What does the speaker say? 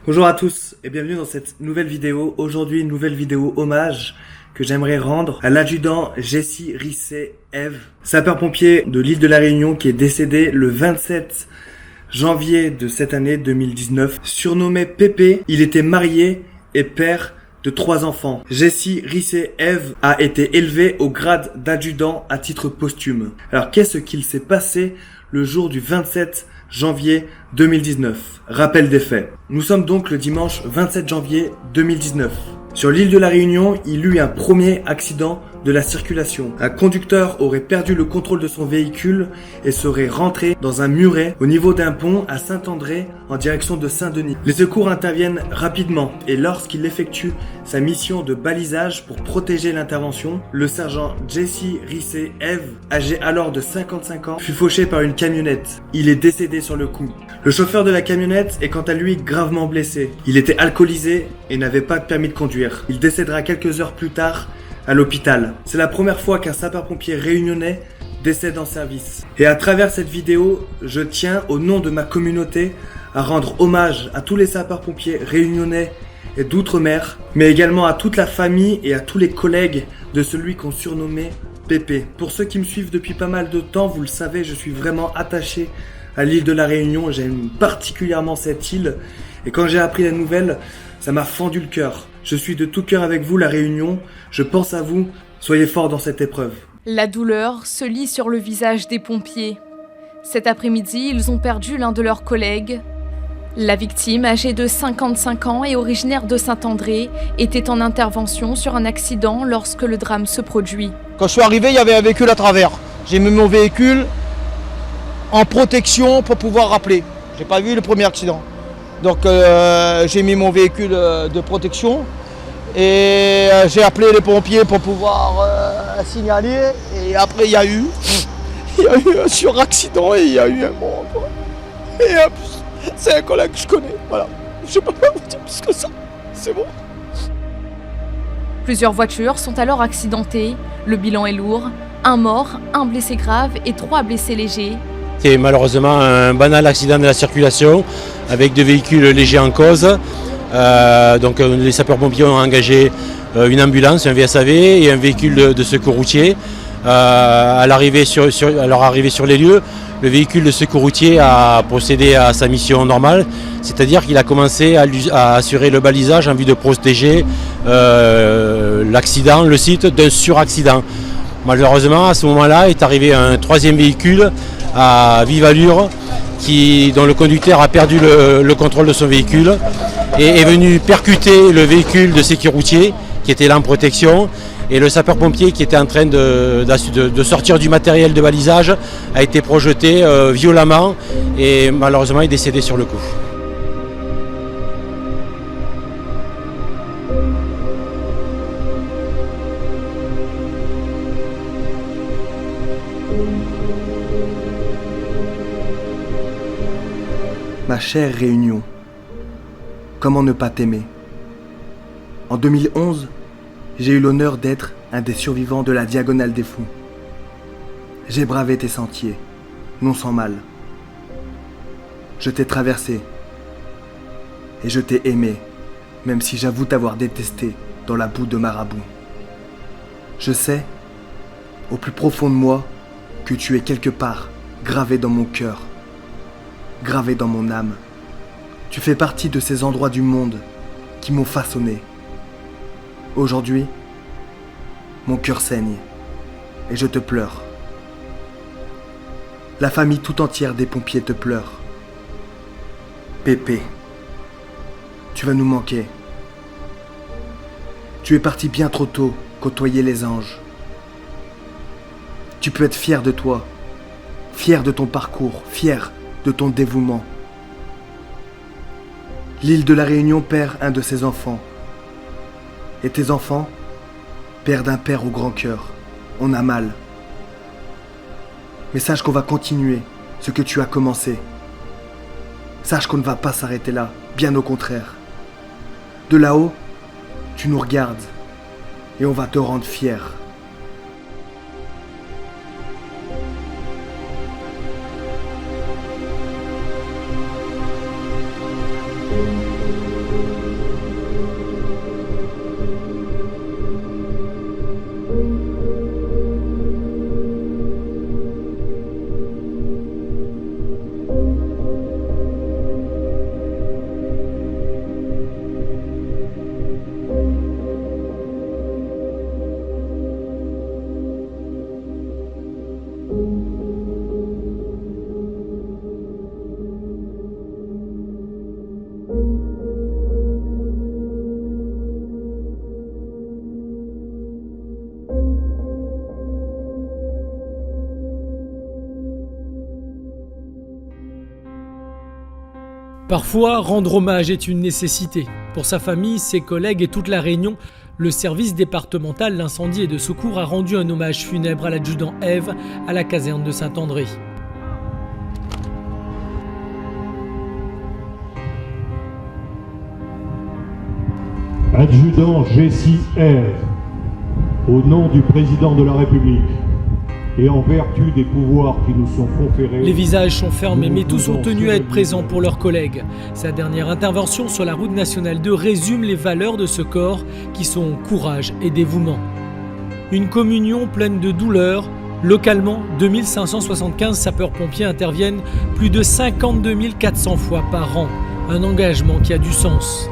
Bonjour à tous et bienvenue dans cette nouvelle vidéo. Aujourd'hui, une nouvelle vidéo hommage que j'aimerais rendre à l'adjudant Jesse Risset-Eve, sapeur-pompier de l'île de la Réunion qui est décédé le 27 janvier de cette année 2019. Surnommé Pépé, il était marié et père de 3 enfants. Jesse Risset-Eve a été élevé au grade d'adjudant à titre posthume. Alors qu'est-ce qu'il s'est passé le jour du 27 janvier 2019. Rappel des faits. Nous sommes donc le dimanche 27 janvier 2019. Sur l'île de la Réunion, il y eut un premier accident de la circulation. Un conducteur aurait perdu le contrôle de son véhicule et serait rentré dans un muret au niveau d'un pont à Saint-André en direction de Saint-Denis. Les secours interviennent rapidement et lorsqu'il effectue sa mission de balisage pour protéger l'intervention, le sergent Jesse Risset-Eve, âgé alors de 55 ans, fut fauché par une camionnette. Il est décédé sur le coup. Le chauffeur de la camionnette est quant à lui gravement blessé. Il était alcoolisé et n'avait pas de permis de conduire. Il décédera quelques heures plus tard à l'hôpital. C'est la première fois qu'un sapeur-pompier réunionnais décède en service. Et à travers cette vidéo, je tiens au nom de ma communauté à rendre hommage à tous les sapeurs-pompiers réunionnais et d'outre-mer, mais également à toute la famille et à tous les collègues de celui qu'on surnommait Pépé. Pour ceux qui me suivent depuis pas mal de temps, vous le savez, je suis vraiment attaché à l'île de la Réunion. J'aime particulièrement cette île et quand j'ai appris la nouvelle, ça m'a fendu le cœur. Je suis de tout cœur avec vous, la Réunion. Je pense à vous. Soyez forts dans cette épreuve. La douleur se lit sur le visage des pompiers. Cet après-midi, ils ont perdu l'un de leurs collègues. La victime, âgée de 55 ans et originaire de Saint-André, était en intervention sur un accident lorsque le drame se produit. Quand je suis arrivé, il y avait un véhicule à travers. J'ai mis mon véhicule en protection pour pouvoir rappeler. J'ai pas vu le premier accident. Donc j'ai mis mon véhicule de protection et j'ai appelé les pompiers pour pouvoir signaler. Et après il y a eu un suraccident et il y a eu un mort. Et en plus, c'est un collègue que je connais. Voilà. Je peux pas vous dire plus que ça. C'est bon. Plusieurs voitures sont alors accidentées. Le bilan est lourd. 1 mort, 1 blessé grave et 3 blessés légers. C'est malheureusement un banal accident de la circulation avec 2 véhicules légers en cause. Donc les sapeurs-pompiers ont engagé une ambulance, un VSAV et un véhicule de secours routier. À leur arrivée sur les lieux, le véhicule de secours routier a procédé à sa mission normale, c'est-à-dire qu'il a commencé à assurer le balisage en vue de protéger l'accident, le site d'un suraccident. Malheureusement, à ce moment-là, est arrivé un 3e véhicule à vive allure dont le conducteur a perdu le contrôle de son véhicule et est venu percuter le véhicule de sécurité routier qui était là en protection, et le sapeur-pompier qui était en train de sortir du matériel de balisage a été projeté violemment et malheureusement est décédé sur le coup. Ma chère Réunion, comment ne pas t'aimer? En 2011, j'ai eu l'honneur d'être un des survivants de la Diagonale des Fous. J'ai bravé tes sentiers, non sans mal. Je t'ai traversé et je t'ai aimé, même si j'avoue t'avoir détesté dans la boue de Marabout. Je sais, au plus profond de moi, que tu es quelque part gravé dans mon cœur, gravé dans mon âme. Tu fais partie de ces endroits du monde qui m'ont façonné. Aujourd'hui, mon cœur saigne et je te pleure. La famille tout entière des pompiers te pleure. Pépé, tu vas nous manquer. Tu es parti bien trop tôt côtoyer les anges. Tu peux être fier de toi, fier de ton parcours, fier de ton dévouement. L'île de la Réunion perd un de ses enfants. Et tes enfants perdent un père au grand cœur. On a mal. Mais sache qu'on va continuer ce que tu as commencé. Sache qu'on ne va pas s'arrêter là, bien au contraire. De là-haut, tu nous regardes et on va te rendre fier. Parfois, rendre hommage est une nécessité. Pour sa famille, ses collègues et toute la Réunion, le service départemental d'incendie et de secours a rendu un hommage funèbre à l'adjudant Ève à la caserne de Saint-André. Adjudant Jessie Ève, au nom du président de la République et en vertu des pouvoirs qui nous sont conférés... Les visages sont fermés, mais tous ont tenu à être présents pour leurs collègues. Sa dernière intervention sur la route nationale 2 résume les valeurs de ce corps qui sont courage et dévouement. Une communion pleine de douleur. Localement, 2575 sapeurs-pompiers interviennent plus de 52 400 fois par an. Un engagement qui a du sens.